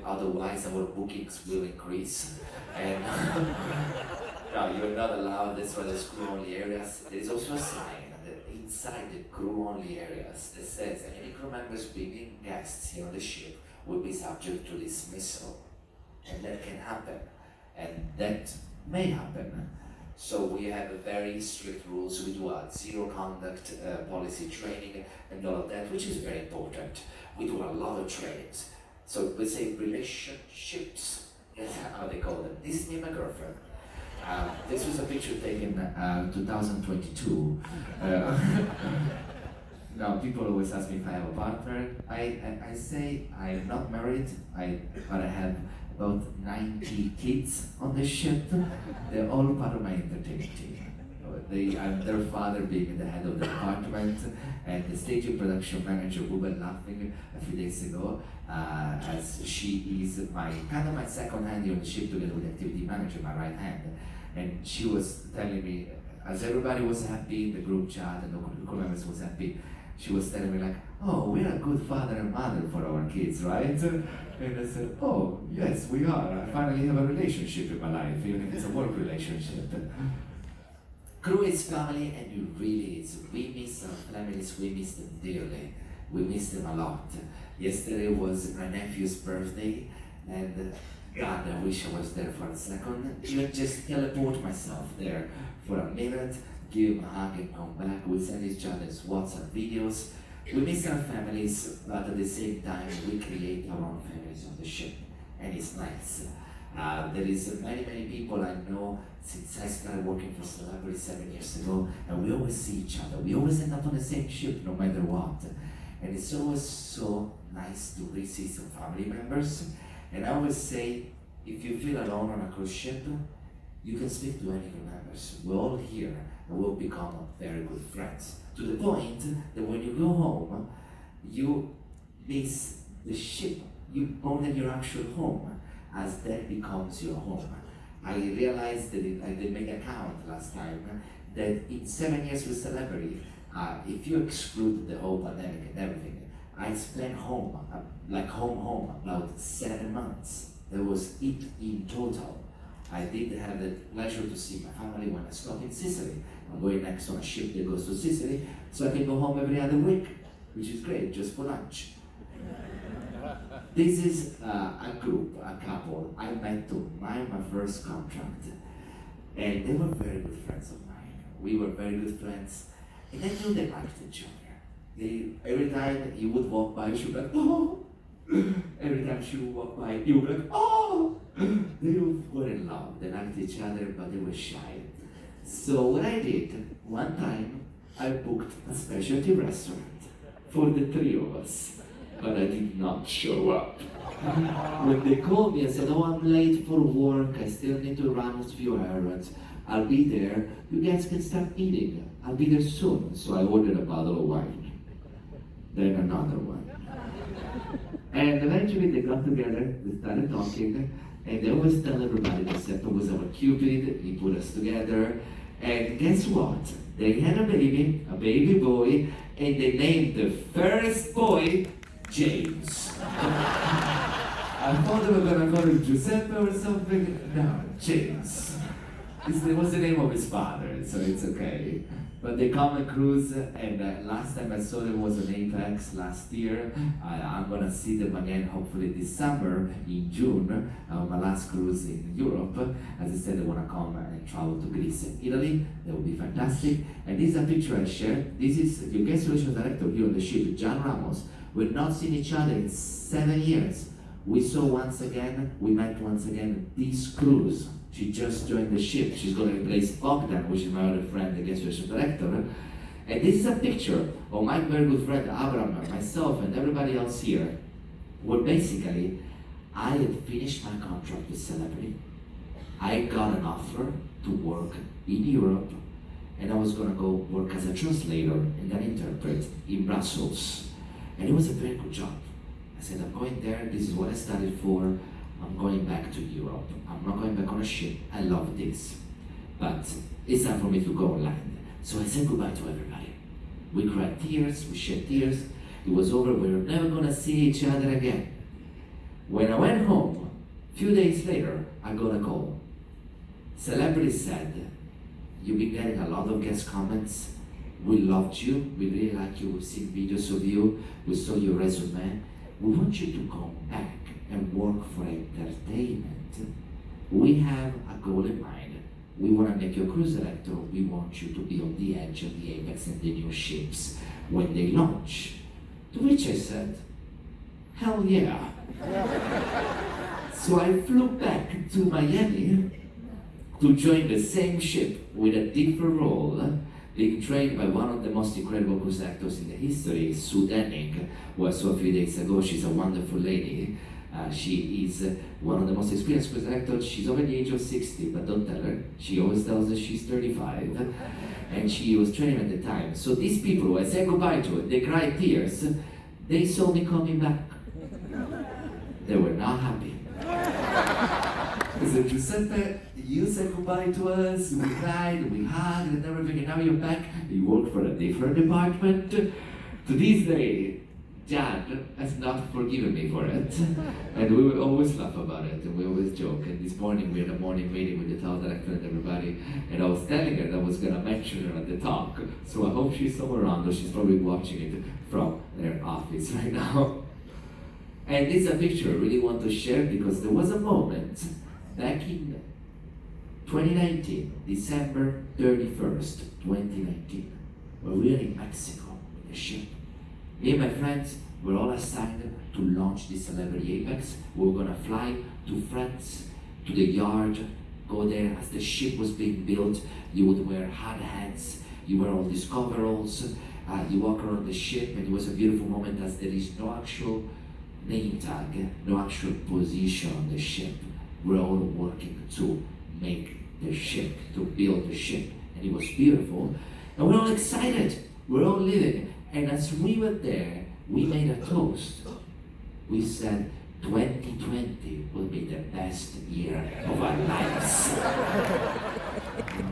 Otherwise our bookings will increase. And no, you're not allowed, that's why there's crew-only areas. There is also a sign that inside the crew-only areas that says that any crew members bringing guests here on the ship will be subject to dismissal. And that can happen, and that may happen. So we have a very strict rules. We do a zero conduct policy training and all of that, which is very important. We do a lot of trainings. So we say relationships, is how they call them. This is me and my girlfriend. This was a picture taken 2022. Now people always ask me if I have a partner. I say I'm not married, but I have about 90 kids on the ship. They're all part of my entertainment team. I'm their father, being the head of the department, and the stage and production manager, who were laughing a few days ago, as she is my second hand here on the ship, together with the activity manager, my right hand. And she was telling me, as everybody was happy in the group chat and the crew members was happy, she was telling me like, oh, we're a good father and mother for our kids, right? And I said, oh, yes, we are. I finally have a relationship in my life, even if it's a work relationship. Crew is family, and it really is. We miss our families, we miss them dearly. We miss them a lot. Yesterday was my nephew's birthday, and God, I wish I was there for a second. Even just teleport myself there for a minute, give him a hug and come back. We send each other's WhatsApp videos. We miss our families, but at the same time, we create our own families on the ship, and it's nice. There is many people I know since I started working for Celebrity 7 years ago, and we always see each other. We always end up on the same ship, no matter what. And it's always so nice to re-see some family members. And I always say, if you feel alone on a cruise ship, you can speak to any crew members. We're all here, and we'll become very good friends. To the point that when you go home, you miss the ship more than your actual home, as that becomes your home. I realized that I did make a count last time, that in 7 years with Celebrity, if you exclude the whole pandemic and everything, I spent home, home, about 7 months. That was it in total. I did have the pleasure to see my family when I stopped in Sicily. I'm going next on a ship that goes to Sicily, so I can go home every other week, which is great, just for lunch. This is a group, a couple I met to my first contract, and they were very good friends of mine. We were very good friends, and I knew they liked each other. Every time he would walk by, she would be like, oh! Every time she would walk by, he would be like, oh! They were in love, they liked each other, but they were shy. So what I did, one time, I booked a specialty restaurant for the three of us, but I did not show up. When they called me and said, oh, I'm late for work, I still need to run a few errands, I'll be there, you guys can start eating, I'll be there soon. So I ordered a bottle of wine, then another one. And eventually they got together, they started talking, and they always tell everybody Giuseppe was our Cupid, he put us together, and guess what? They had a baby boy, and they named the first boy James. I thought they were gonna call him Giuseppe or something. No, James. It was the name of his father, so it's okay. But they come and cruise, and last time I saw them was on Apex last year. I'm gonna see them again hopefully this summer in June, my last cruise in Europe. As I said, they wanna come and travel to Greece and Italy. That would be fantastic. And this is a picture I shared. This is the guest relations director here on the ship, John Ramos. We've not seen each other in 7 years. We saw once again, we met once again this cruise. She just joined the ship. She's going to replace Bogdan, which is my other friend, the guest relations director. And this is a picture of my very good friend Abram, myself, and everybody else here, where basically I had finished my contract with Celebrity. I got an offer to work in Europe, and I was going to go work as a translator and an interpret in Brussels. And it was a very good job. I said, I'm going there, this is what I studied for, I'm going back to Europe. I'm not going back on a ship, I love this. But it's time for me to go on land. So I said goodbye to everybody. We cried tears, we shed tears, it was over, we were never gonna see each other again. When I went home, a few days later, I got a call. Celebrity said, "You've been getting a lot of guest comments. We loved you. We really like you. We've seen videos of you. We saw your resume. We want you to come back and work for entertainment. We have a goal in mind. We want to make you a cruise director. We want you to be on the edge of the apex and the new ships when they launch." To which I said, "Hell yeah." So I flew back to Miami to join the same ship with a different role, being trained by one of the most incredible cruise actors in the history, Sue Denning, who I saw a few days ago. She's a wonderful lady. She is one of the most experienced cruise actors. She's over the age of 60, but don't tell her. She always tells us she's 35. And she was training at the time. So these people, who I said goodbye to, they cried tears. They saw me coming back. They were not happy. I said, "Giuseppe, you said goodbye to us, we cried, we hugged and everything, and now you're back. You work for a different department." To this day, Jan has not forgiven me for it. And we will always laugh about it, and we always joke. And this morning we had a morning meeting with the talent director and everybody, and I was telling her that I was gonna mention her at the talk. So I hope she's somewhere around, or she's probably watching it from their office right now. And this is a picture I really want to share because there was a moment back in 2019, December 31st, 2019, where we were in Mexico with the ship. Me and my friends were all assigned to launch this Celebrity Apex. We were gonna fly to France, to the yard, go there. As the ship was being built, you would wear hard hats, you wear all these coveralls, you walk around the ship, and it was a beautiful moment as there is no actual name tag, no actual position on the ship. We're all working to make the ship, to build the ship, and it was beautiful. And we're all excited, we're all living. And as we were there, we made a toast. We said, 2020 will be the best year of our lives.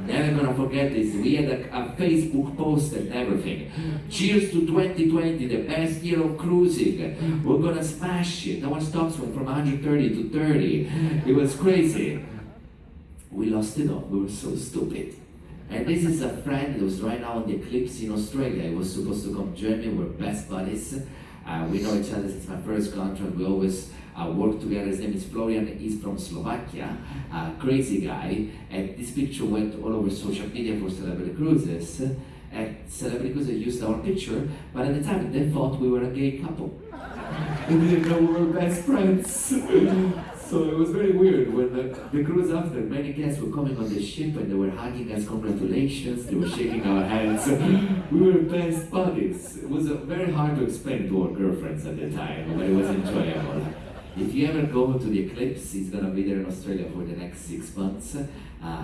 Never gonna forget this. We had a Facebook post and everything. Cheers to 2020, the best year of cruising. We're gonna smash it. Our stocks went from 130 to 30. It was crazy. We lost it all. We were so stupid. And this is a friend who's right now on the Eclipse in Australia. He was supposed to come join me. We're best buddies. We know each other since my first contract. We always work together. His name is Florian. He's from Slovakia. Crazy guy. And this picture went all over social media for Celebrity Cruises. And Celebrity Cruises used our picture, but at the time they thought we were a gay couple. They didn't know we were best friends. So it was very weird when the cruise after, many guests were coming on the ship and they were hugging us, congratulations, they were shaking our hands. We were best buddies. It was very hard to explain to our girlfriends at the time, but it was enjoyable. If you ever go to the Eclipse, he's gonna be there in Australia for the next 6 months.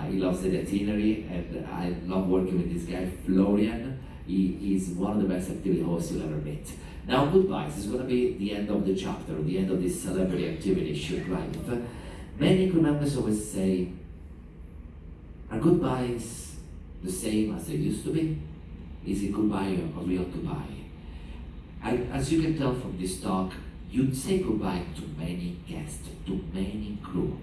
He loves the itinerary, and I love working with this guy, Florian. He is one of the best activity hosts you'll ever meet. Now, goodbyes. It's going to be the end of the chapter, the end of this celebrity activity, ship life. Many crew members always say, are goodbyes the same as they used to be? Is it goodbye or real goodbye? As you can tell from this talk, you'd say goodbye to many guests, to many crew,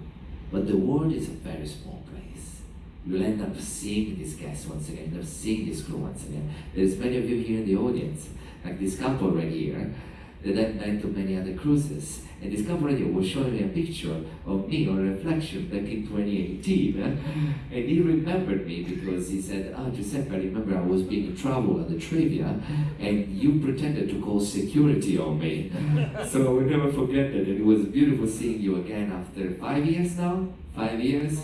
but the world is a very small place. You'll end up seeing these guests once again, you'll seeing this crew once again. There's many of you here in the audience, like this couple right here, that I've met on many other cruises. And this couple right here was showing me a picture of me or a reflection back in 2018. And he remembered me because he said, Giuseppe, I remember I was being in trouble at the trivia and you pretended to call security on me. So I will never forget that. And it was beautiful seeing you again after 5 years now. 5 years.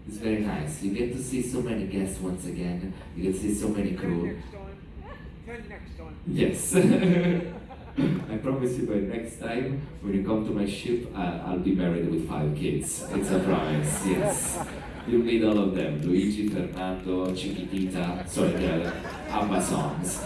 It's very nice. You get to see so many guests once again. You get to see so many crew. Yes. I promise you by next time, when you come to my ship, I'll be married with 5 kids. It's a promise, yes. You'll meet all of them. Luigi, Fernando, Chiquitita, sorry, the ABBA songs.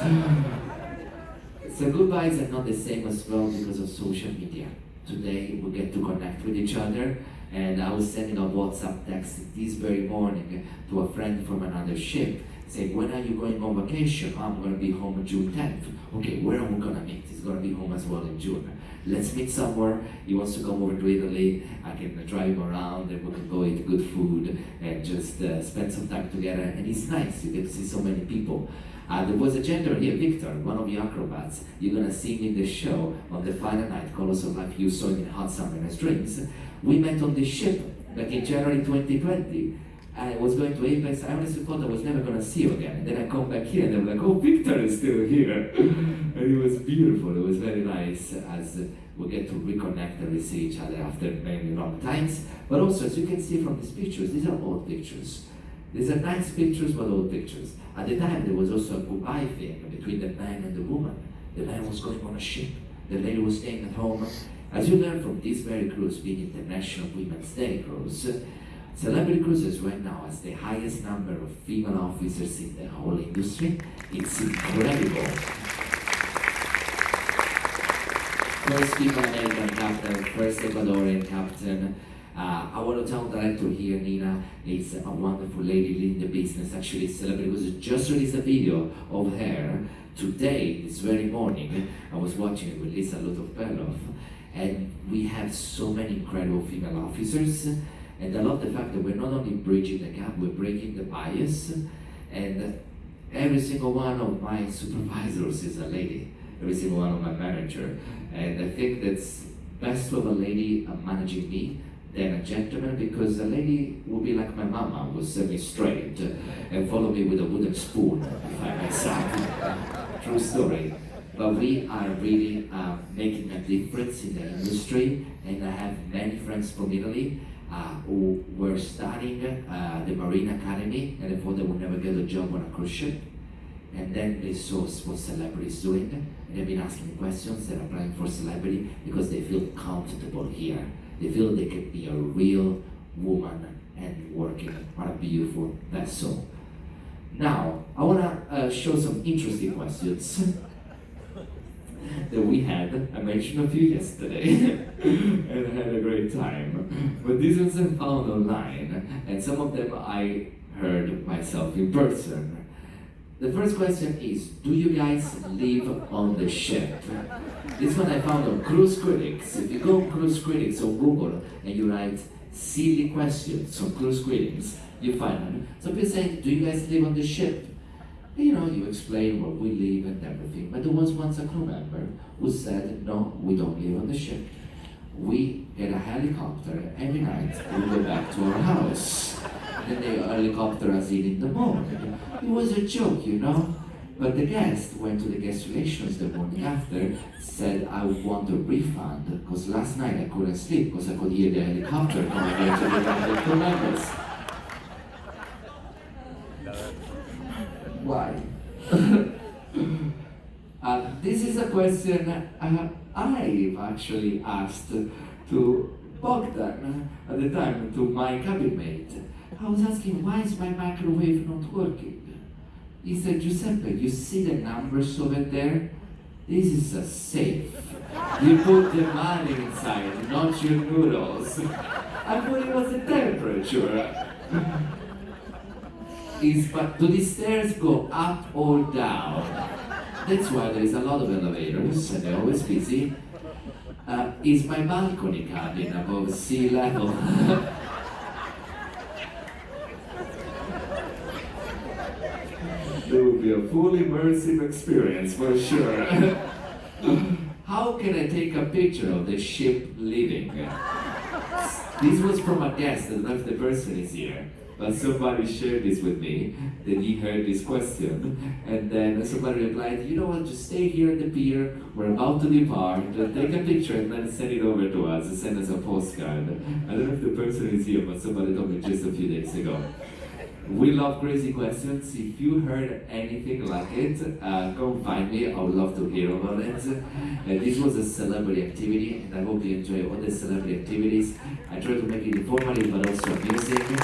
So goodbyes are not the same as well because of social media. Today, we get to connect with each other. And I was sending a WhatsApp text this very morning to a friend from another ship Say, when are you going on vacation? "Oh, I'm gonna be home on June 10th. Okay, where are we gonna meet? He's gonna be home as well in June. Let's meet somewhere. He wants to come over to Italy. I can drive him around and we can go eat good food and just spend some time together." And it's nice, you get to see so many people. There was a gender here, Victor, one of the acrobats. You're gonna see him in the show on the final night, Colors of Life. You saw him in Hot Summer Nights Drinks. We met on this ship back in January 2020. I was going to Apex. I honestly thought I was never going to see you again. And then I come back here and they were like, "Oh, Victor is still here." And it was beautiful. It was very nice as we get to reconnect and we see each other after many long times. But also, as you can see from these pictures, these are old pictures. These are nice pictures, but old pictures. At the time, there was also a goodbye thing between the man and the woman. The man was going on a ship. The lady was staying at home. As you learn from this very cruise, being International Women's Day cruise, Celebrity Cruises right now has the highest number of female officers in the whole industry. It's incredible. First female American captain, first Ecuadorian captain. Our hotel director here, Nina, is a wonderful lady leading the business. Actually, Celebrity Cruises just released a video of her today, this very morning. I was watching it with Lisa Lutov-Perloff, and we have so many incredible female officers. And I love the fact that we're not only bridging the gap, we're breaking the bias. And every single one of my supervisors is a lady, every single one of my manager. And I think that's best to have a lady managing me than a gentleman, because a lady would be like my mama, would set me straight and follow me with a wooden spoon if I mess up. True story. But we are really making a difference in the industry, and I have many friends from Italy who were studying the Marine Academy, and they thought they would never get a job on a cruise ship. And then they saw what Celebrity's doing, and they've been asking me questions. They're applying for Celebrity because they feel comfortable here. They feel they can be a real woman and working on a beautiful vessel. Now, I want to show some interesting questions that we had. I mentioned a few yesterday and I had a great time. But these ones I found online, and some of them I heard myself in person. The first question is, do you guys live on the ship? This one I found on Cruise Critics. If you go on Cruise Critics on Google and you write silly questions on Cruise Critics, you find them. So people say, do you guys live on the ship? You know, you explain where we live and everything. But there was once a crew member who said, no, we don't live on the ship. We get a helicopter every night and we go back to our house. And the helicopter us in the morning. It was a joke, you know. But the guest went to the guest relations the morning after, said, I want a refund, because last night I couldn't sleep because I could hear the helicopter coming into the crew members. Why? This is a question I've actually asked to Bogdan at the time, to my cabin mate. I was asking, why is my microwave not working? He said, Giuseppe, you see the numbers over there? This is a safe. You put the money inside, not your noodles. I thought it was the temperature. But do the stairs go up or down? That's why there is a lot of elevators and they're always busy. Is my balcony cabin above sea level? There will be a full immersive experience for sure. How can I take a picture of the ship leaving? This was from a guest, that left the person is here. But somebody shared this with me, that he heard this question, and then somebody replied, you know what, just stay here at the pier, we're about to depart, take a picture and then send it over to us, and send us a postcard. I don't know if the person is here, but somebody told me just a few days ago. We love crazy questions. If you heard anything like it, come find me. I would love to hear about it. This was a celebrity activity, and I hope you enjoy all the celebrity activities. I try to make it informative, but also amusing.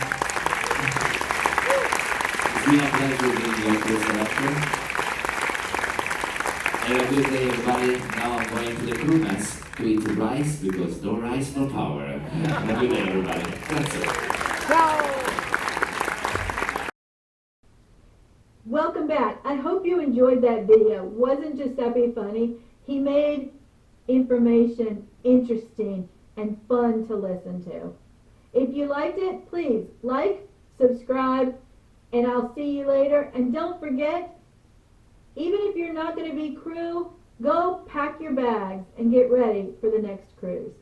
It's been a pleasure being your cruise director. Have a good day, everybody. Now I'm going to the crew mess to eat rice, because no rice, no power. Have a good day, everybody. That's it. Ciao! welcome back. I hope you enjoyed that video. Wasn't Giuseppe funny? He made information interesting and fun to listen to. If you liked it, please like, subscribe, and I'll see you later. And don't forget, even if you're not going to be crew, go pack your bags and get ready for the next cruise.